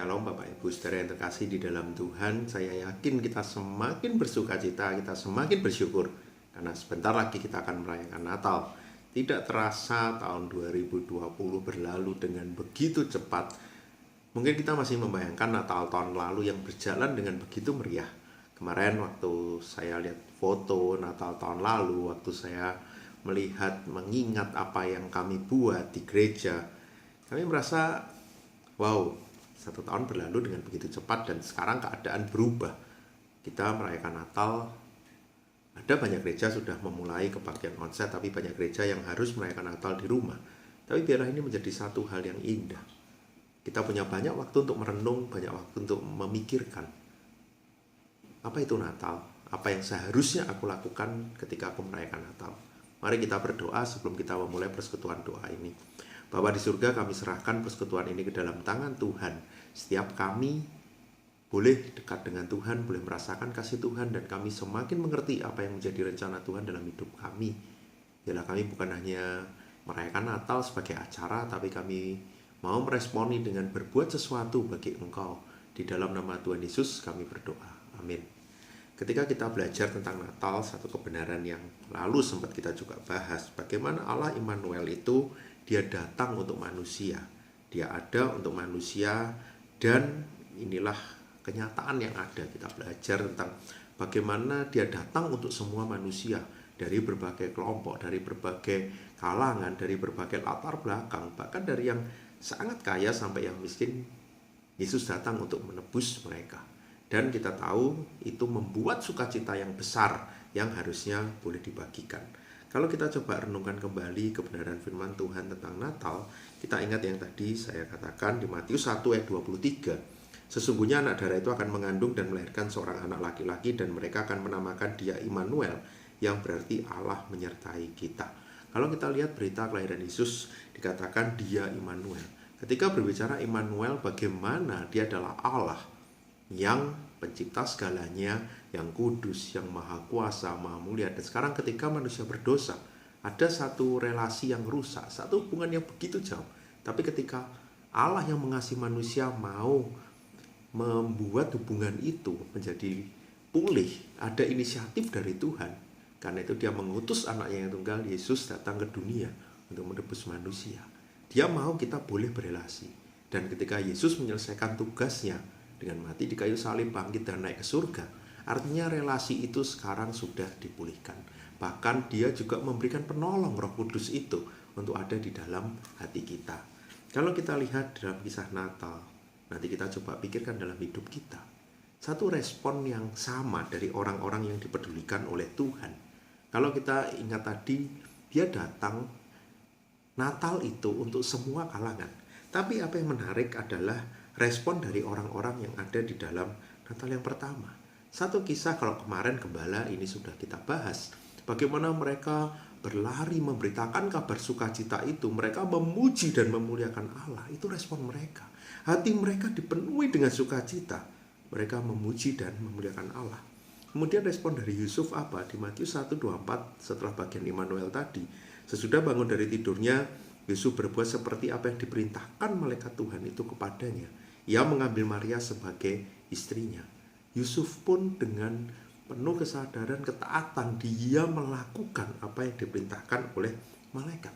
Shalom Bapak Ibu Saudara yang terkasih di dalam Tuhan. Saya yakin kita semakin bersuka cita, kita semakin bersyukur karena sebentar lagi kita akan merayakan Natal. Tidak terasa tahun 2020 berlalu dengan begitu cepat. Mungkin kita masih membayangkan Natal tahun lalu yang berjalan dengan begitu meriah. Kemarin waktu saya lihat foto Natal tahun lalu, waktu saya melihat, mengingat apa yang kami buat di gereja, kami merasa wow, 1 tahun berlalu dengan begitu cepat dan sekarang keadaan berubah. Kita merayakan Natal, ada banyak gereja sudah memulai kebaktian onsite, tapi banyak gereja yang harus merayakan Natal di rumah. Tapi biarlah ini menjadi satu hal yang indah. Kita punya banyak waktu untuk merenung, banyak waktu untuk memikirkan apa itu Natal, apa yang seharusnya aku lakukan ketika aku merayakan Natal. Mari kita berdoa sebelum kita memulai persekutuan doa ini. Bapa di surga, kami serahkan persekutuan ini ke dalam tangan Tuhan. Setiap kami boleh dekat dengan Tuhan, boleh merasakan kasih Tuhan, dan kami semakin mengerti apa yang menjadi rencana Tuhan dalam hidup kami. Biarlah kami bukan hanya merayakan Natal sebagai acara, tapi kami mau meresponi dengan berbuat sesuatu bagi Engkau. Di dalam nama Tuhan Yesus kami berdoa. Amin. Ketika kita belajar tentang Natal, satu kebenaran yang lalu sempat kita juga bahas, bagaimana Allah Immanuel itu Dia datang untuk manusia. Dia ada untuk manusia, dan inilah kenyataan yang ada. Kita belajar tentang bagaimana Dia datang untuk semua manusia, dari berbagai kelompok, dari berbagai kalangan, dari berbagai latar belakang, bahkan dari yang sangat kaya sampai yang miskin. Yesus datang untuk menebus mereka. Dan kita tahu itu membuat sukacita yang besar yang harusnya boleh dibagikan. Kalau kita coba renungkan kembali kebenaran firman Tuhan tentang Natal, kita ingat yang tadi saya katakan di Matius 1 ayat 23. Sesungguhnya anak darah itu akan mengandung dan melahirkan seorang anak laki-laki, dan mereka akan menamakan dia Immanuel, yang berarti Allah menyertai kita. Kalau kita lihat berita kelahiran Yesus, dikatakan dia Immanuel. Ketika berbicara Immanuel, bagaimana dia adalah Allah yang pencipta segalanya, yang kudus, yang maha kuasa, maha mulia. Dan sekarang ketika manusia berdosa, ada satu relasi yang rusak, satu hubungan yang begitu jauh. Tapi ketika Allah yang mengasihi manusia mau membuat hubungan itu menjadi pulih, ada inisiatif dari Tuhan. Karena itu Dia mengutus anaknya yang tunggal, Yesus, datang ke dunia untuk menebus manusia. Dia mau kita boleh berelasi. Dan ketika Yesus menyelesaikan tugasnya dengan mati di kayu salib, bangkit dan naik ke surga, artinya relasi itu sekarang sudah dipulihkan. Bahkan Dia juga memberikan penolong, Roh Kudus itu untuk ada di dalam hati kita. Kalau kita lihat dalam kisah Natal, nanti kita coba pikirkan dalam hidup kita, satu respon yang sama dari orang-orang yang dipedulikan oleh Tuhan. Kalau kita ingat tadi, Dia datang Natal itu untuk semua kalangan. Tapi apa yang menarik adalah respon dari orang-orang yang ada di dalam Natal yang pertama. Satu kisah, kalau kemarin gembala ini sudah kita bahas, bagaimana mereka berlari memberitakan kabar sukacita itu. Mereka memuji dan memuliakan Allah. Itu respon mereka. Hati mereka dipenuhi dengan sukacita. Mereka memuji dan memuliakan Allah. Kemudian respon dari Yusuf apa? Di Matius 1:24, setelah bagian Immanuel tadi, sesudah bangun dari tidurnya, Yusuf berbuat seperti apa yang diperintahkan malaikat Tuhan itu kepadanya. Ia mengambil Maria sebagai istrinya. Yusuf pun dengan penuh kesadaran ketaatan, dia melakukan apa yang diperintahkan oleh malaikat.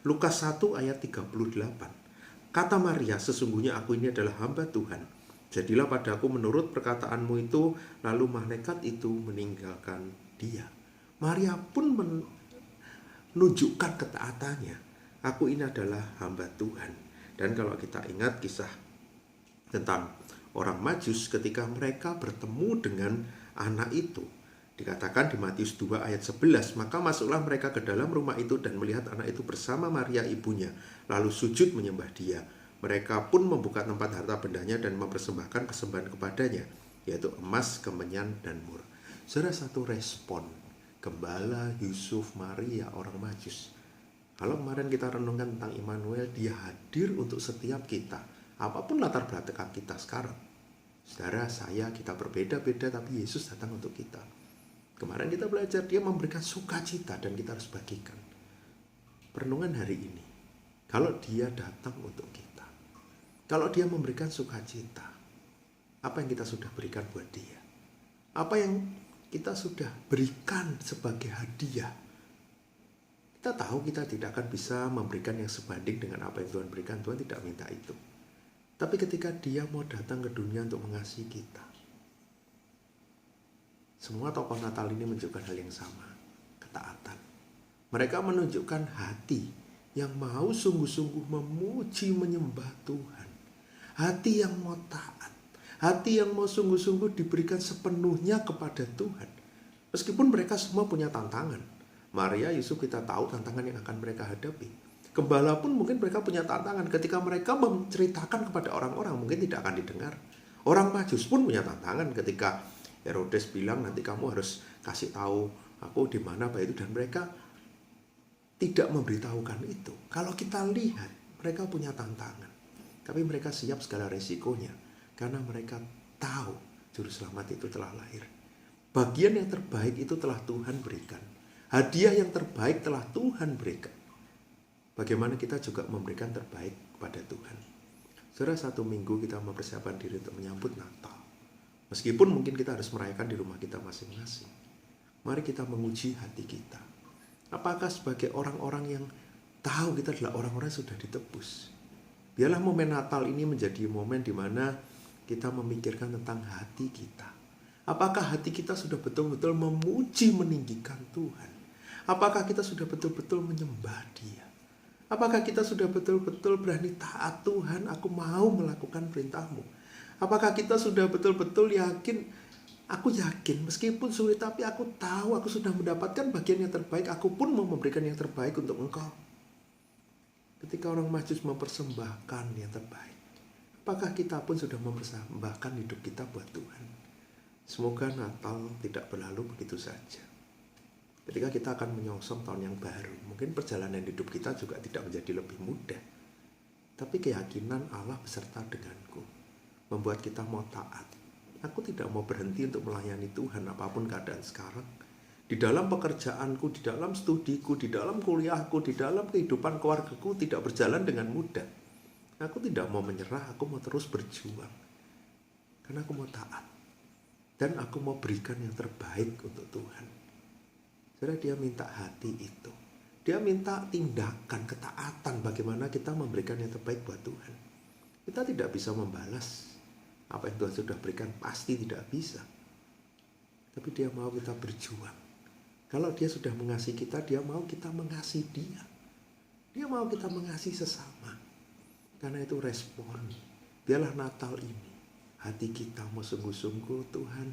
Lukas 1 ayat 38. Kata Maria, sesungguhnya aku ini adalah hamba Tuhan. Jadilah padaku menurut perkataanmu itu. Lalu malaikat itu meninggalkan dia. Maria pun menunjukkan ketaatannya. Aku ini adalah hamba Tuhan. Dan kalau kita ingat kisah tentang orang Majus ketika mereka bertemu dengan anak itu, dikatakan di Matius 2 ayat 11, maka masuklah mereka ke dalam rumah itu dan melihat anak itu bersama Maria ibunya, lalu sujud menyembah dia. Mereka pun membuka tempat harta bendanya dan mempersembahkan persembahan kepadanya, yaitu emas, kemenyan, dan mur. Saudara, satu respon gembala, Yusuf, Maria, orang Majus. Kalau kemarin kita renungkan tentang Immanuel, Dia hadir untuk setiap kita, apapun latar belakang kita sekarang. Saudara, kita berbeda-beda, tapi Yesus datang untuk kita. Kemarin kita belajar Dia memberikan sukacita dan kita harus bagikan. Perenungan hari ini, kalau Dia datang untuk kita, kalau Dia memberikan sukacita, Apa yang kita sudah berikan buat dia? Apa yang kita sudah berikan sebagai hadiah? Kita tahu kita tidak akan bisa memberikan yang sebanding dengan apa yang Tuhan berikan. Tuhan tidak minta itu. Tapi ketika dia mau datang ke dunia untuk mengasihi kita, semua tokoh Natal ini menunjukkan hal yang sama, ketaatan. Mereka menunjukkan hati yang mau sungguh-sungguh memuji menyembah Tuhan. Hati yang mau taat. Hati yang mau sungguh-sungguh diberikan sepenuhnya kepada Tuhan. Meskipun mereka semua punya tantangan. Maria, Yusuf kita tahu tantangan yang akan mereka hadapi. Gembala pun mungkin mereka punya tantangan. Ketika mereka menceritakan kepada orang-orang mungkin tidak akan didengar. Orang Majus pun punya tantangan ketika Herodes bilang nanti kamu harus kasih tahu aku di mana bayi itu. Dan mereka tidak memberitahukan itu. Kalau kita lihat mereka punya tantangan. Tapi mereka siap segala resikonya. Karena mereka tahu juru selamat itu telah lahir. Bagian yang terbaik itu telah Tuhan berikan. Hadiah yang terbaik telah Tuhan berikan. Bagaimana kita juga memberikan terbaik kepada Tuhan. Saudara, 1 minggu kita mempersiapkan diri untuk menyambut Natal. Meskipun mungkin kita harus merayakan di rumah kita masing-masing. Mari kita menguji hati kita. Apakah sebagai orang-orang yang tahu kita adalah orang-orang yang sudah ditebus? Biarlah momen Natal ini menjadi momen di mana kita memikirkan tentang hati kita. Apakah hati kita sudah betul-betul memuji meninggikan Tuhan? Apakah kita sudah betul-betul menyembah Dia? Apakah kita sudah betul-betul berani taat Tuhan, aku mau melakukan perintah-Mu? Apakah kita sudah betul-betul yakin, aku yakin meskipun sulit tapi aku tahu aku sudah mendapatkan bagian yang terbaik, aku pun mau memberikan yang terbaik untuk Engkau. Ketika orang Majus mempersembahkan yang terbaik, apakah kita pun sudah mempersembahkan hidup kita buat Tuhan? Semoga Natal tidak berlalu begitu saja. Ketika kita akan menyongsong tahun yang baru, mungkin perjalanan hidup kita juga tidak menjadi lebih mudah. Tapi keyakinan Allah beserta denganku membuat kita mau taat. Aku tidak mau berhenti untuk melayani Tuhan apapun keadaan sekarang. Di dalam pekerjaanku, di dalam studiku, di dalam kuliahku, di dalam kehidupan keluargaku tidak berjalan dengan mudah. Aku tidak mau menyerah, aku mau terus berjuang. Karena aku mau taat. Dan aku mau berikan yang terbaik untuk Tuhan. Saudara, dia minta hati itu. Dia minta tindakan, ketaatan bagaimana kita memberikan yang terbaik buat Tuhan. Kita tidak bisa membalas apa yang Tuhan sudah berikan, pasti tidak bisa. Tapi dia mau kita berjuang. Kalau dia sudah mengasihi kita, dia mau kita mengasihi dia. Dia mau kita mengasihi sesama. Karena itu respon. Biarlah Natal ini hati kita mau sungguh-sungguh, Tuhan,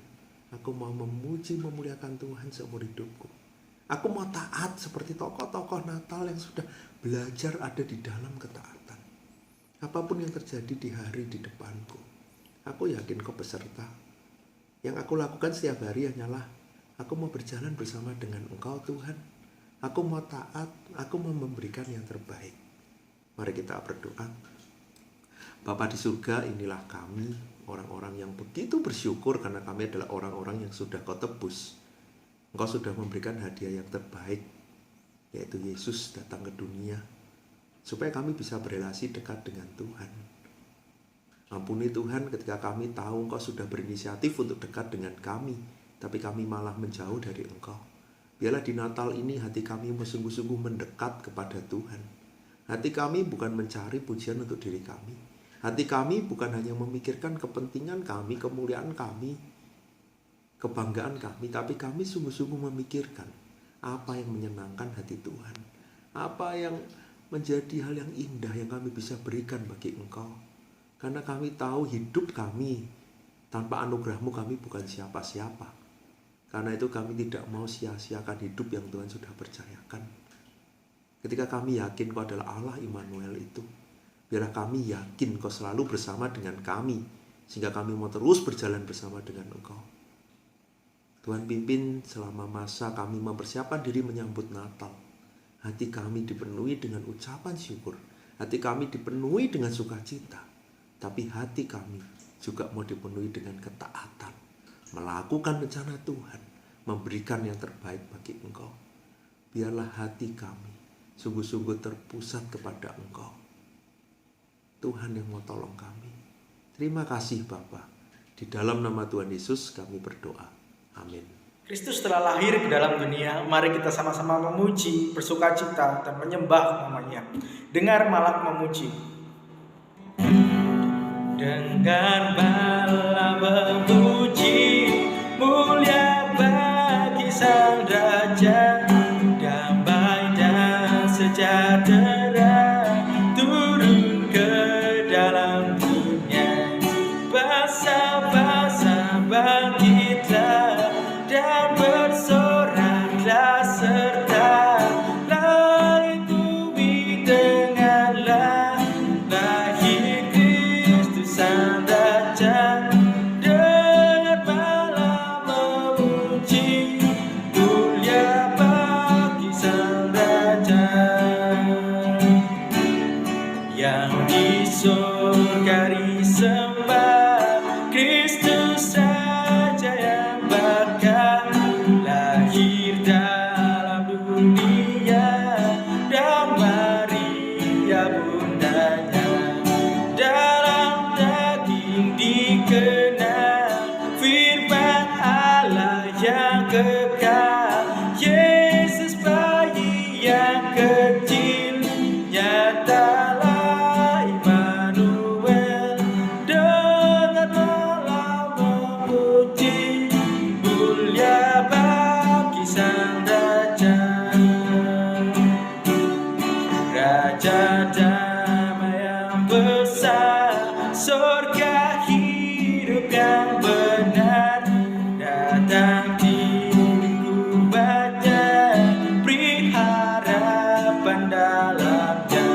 aku mau memuji, memuliakan Tuhan seumur hidupku. Aku mau taat seperti tokoh-tokoh Natal yang sudah belajar ada di dalam ketaatan. Apapun yang terjadi di hari di depanku, aku yakin Kau beserta. Yang aku lakukan setiap hari hanyalah aku mau berjalan bersama dengan Engkau, Tuhan. Aku mau taat, aku mau memberikan yang terbaik. Mari kita berdoa. Bapa di surga, inilah kami, orang-orang yang begitu bersyukur karena kami adalah orang-orang yang sudah Kau tebus. Engkau sudah memberikan hadiah yang terbaik, yaitu Yesus datang ke dunia, supaya kami bisa berelasi dekat dengan Tuhan. Ampuni Tuhan ketika kami tahu Engkau sudah berinisiatif untuk dekat dengan kami, tapi kami malah menjauh dari Engkau. Biarlah di Natal ini hati kami sungguh-sungguh mendekat kepada Tuhan. Hati kami bukan mencari pujian untuk diri kami. Hati kami bukan hanya memikirkan kepentingan kami, kemuliaan kami, kebanggaan kami, tapi kami sungguh-sungguh memikirkan apa yang menyenangkan hati Tuhan. Apa yang menjadi hal yang indah yang kami bisa berikan bagi Engkau. Karena kami tahu hidup kami tanpa anugerah-Mu kami bukan siapa-siapa. Karena itu kami tidak mau sia-siakan hidup yang Tuhan sudah percayakan. Ketika kami yakin Kau adalah Allah Immanuel itu, biarlah kami yakin Kau selalu bersama dengan kami, sehingga kami mau terus berjalan bersama dengan Engkau. Tuhan pimpin selama masa kami mempersiapkan diri menyambut Natal. Hati kami dipenuhi dengan ucapan syukur. Hati kami dipenuhi dengan sukacita. Tapi hati kami juga mau dipenuhi dengan ketaatan. Melakukan rencana Tuhan. Memberikan yang terbaik bagi Engkau. Biarlah hati kami sungguh-sungguh terpusat kepada Engkau. Tuhan yang mau tolong kami. Terima kasih Bapa. Di dalam nama Tuhan Yesus kami berdoa. Amin. Kristus telah lahir ke dalam dunia, mari kita sama-sama memuji, bersukacita, dan menyembah namanya. Dengar Malak memuji. Dengar Malak memuji, mulia bagi Sang Raja, damai dan sejahtera turun ke dalam dunia. Bangsa-bangsa bangkitlah dan bersoraklah serta langit bumi dengarlah lahir Kristus Sang Raja. Dengar Malak memuji, mulia bagi Sang Raja. Yang di surga disembah Kristus Raja yang bakal lahir dalam dunia, dan Maria bundanya dalam daging dikenal firman Allah yang kekal. Yesus bayi yang kecil nyatalah Immanuel. Dengan Malak memuji, mulia bagi Sang Raja. Raja damai yang besar, surga hidup yang benar datang di kubahnya, beri harapan dalamnya.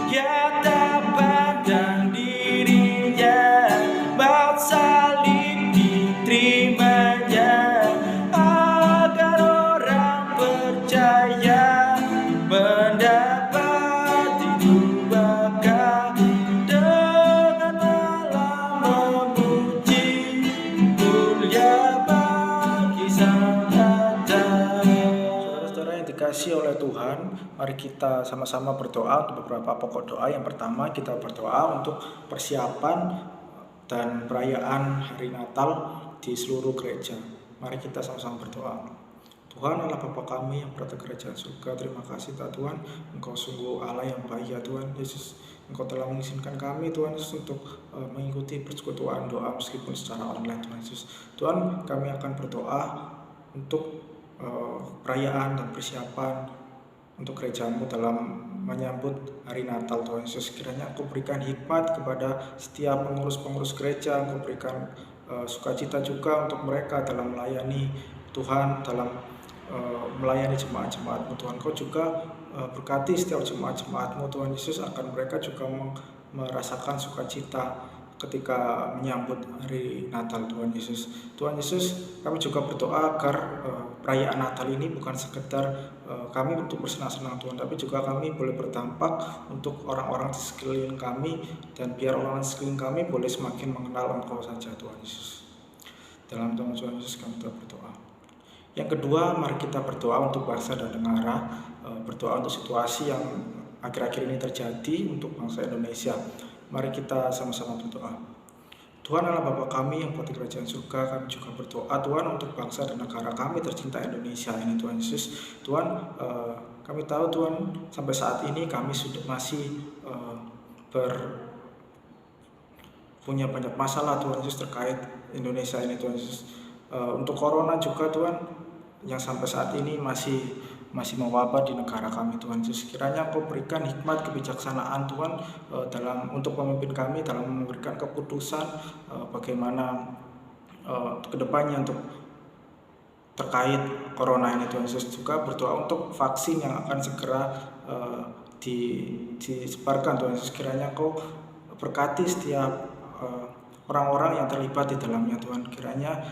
Ya tak pandang dirinya, maut salib diterimanya, agar orang percaya mendapat hidup bakal. Dengan Malak memuji, mulia bagi Sang Raja. Saudara-saudara yang dikasihi oleh Tuhan, mari kita sama-sama berdoa untuk beberapa pokok doa. Yang pertama, kita berdoa untuk persiapan dan perayaan hari Natal di seluruh gereja. Mari kita sama-sama berdoa. Tuhan Allah Bapa kami yang berada di kerajaan surga, terima kasih Tuhan, Engkau sungguh Allah yang baik ya Tuhan Yesus. Engkau telah mengizinkan kami Tuhan Yesus untuk mengikuti persekutuan doa meskipun secara online Tuhan Yesus. Tuhan, kami akan berdoa untuk perayaan dan persiapan untuk gerejamu dalam menyambut hari Natal Tuhan Yesus. Kiranya Engkau berikan hikmat kepada setiap pengurus-pengurus gereja, Engkau berikan sukacita juga untuk mereka dalam melayani Tuhan, dalam melayani jemaat-jemaat-Mu Tuhan. Kau juga berkati setiap jemaat-jemaat-Mu Tuhan Yesus, akan mereka juga merasakan sukacita ketika menyambut hari Natal Tuhan Yesus. Tuhan Yesus, kami juga berdoa agar perayaan Natal ini bukan sekedar kami untuk bersenang-senang Tuhan, tapi juga kami boleh berdampak untuk orang-orang di sekeliling kami, dan biar orang di sekeliling kami boleh semakin mengenal Engkau saja Tuhan Yesus. Dalam nama Tuhan Yesus kami telah berdoa. Yang kedua, mari kita berdoa untuk bangsa dan negara, berdoa untuk situasi yang akhir-akhir ini terjadi untuk bangsa Indonesia. Mari kita sama-sama berdoa. Tuhan Allah Bapa kami yang berada di kerajaan surga, kami juga berdoa Tuhan untuk bangsa dan negara kami tercinta Indonesia ini Tuhan Yesus. Tuhan, kami tahu Tuhan sampai saat ini kami sudah masih punya banyak masalah Tuhan Yesus terkait Indonesia ini Tuhan Yesus. Untuk corona juga Tuhan, yang sampai saat ini masih mewabah di negara kami Tuhan Yesus. Kiranya Engkau berikan hikmat kebijaksanaan Tuhan untuk pemimpin kami dalam memberikan keputusan bagaimana kedepannya untuk terkait corona ini Tuhan Yesus. Juga berdoa untuk vaksin yang akan segera disebarkan Tuhan Yesus. Kiranya Engkau berkati setiap orang-orang yang terlibat di dalamnya Tuhan. Kiranya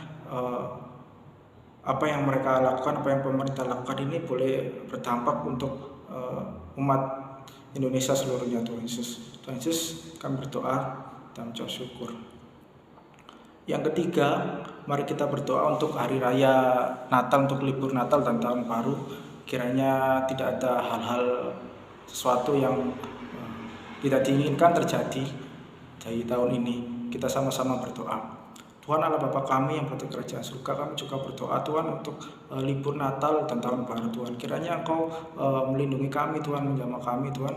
apa yang mereka lakukan, apa yang pemerintah lakukan ini boleh berdampak untuk umat Indonesia seluruhnya Tuhan Yesus. Tuhan Yesus, kami berdoa dan mengucap syukur. Yang ketiga, mari kita berdoa untuk hari raya Natal, untuk libur Natal dan Tahun Baru. Kiranya tidak ada hal-hal sesuatu yang tidak diinginkan terjadi dari tahun ini. Kita sama-sama berdoa. Tuhan Allah Bapa kami yang berada di kerajaan surga, kami juga berdoa Tuhan untuk libur Natal dan Tahun Baru Tuhan. Kiranya Engkau melindungi kami Tuhan, menjamah kami Tuhan,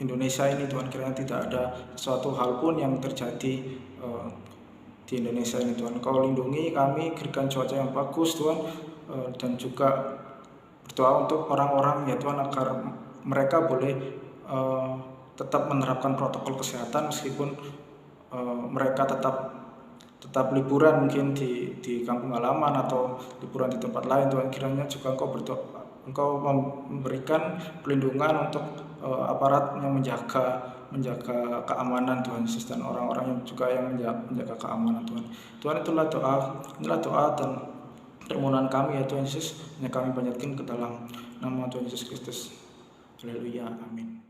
Indonesia ini Tuhan. Kiranya tidak ada suatu hal pun yang terjadi di Indonesia ini Tuhan. Engkau lindungi kami, berikan cuaca yang bagus Tuhan, dan juga berdoa untuk orang-orang ya Tuhan, agar mereka boleh tetap menerapkan protokol kesehatan meskipun mereka tetap liburan mungkin di kampung halaman atau liburan di tempat lain Tuhan. Kiranya juga Engkau memberikan pelindungan untuk aparat yang menjaga keamanan Tuhan Yesus, dan orang-orang yang juga yang menjaga keamanan Tuhan. Tuhan, inilah doa dan permohonan kami ya Tuhan Yesus, yang kami panjatkan ke dalam nama Tuhan Yesus Kristus. Haleluya, amin.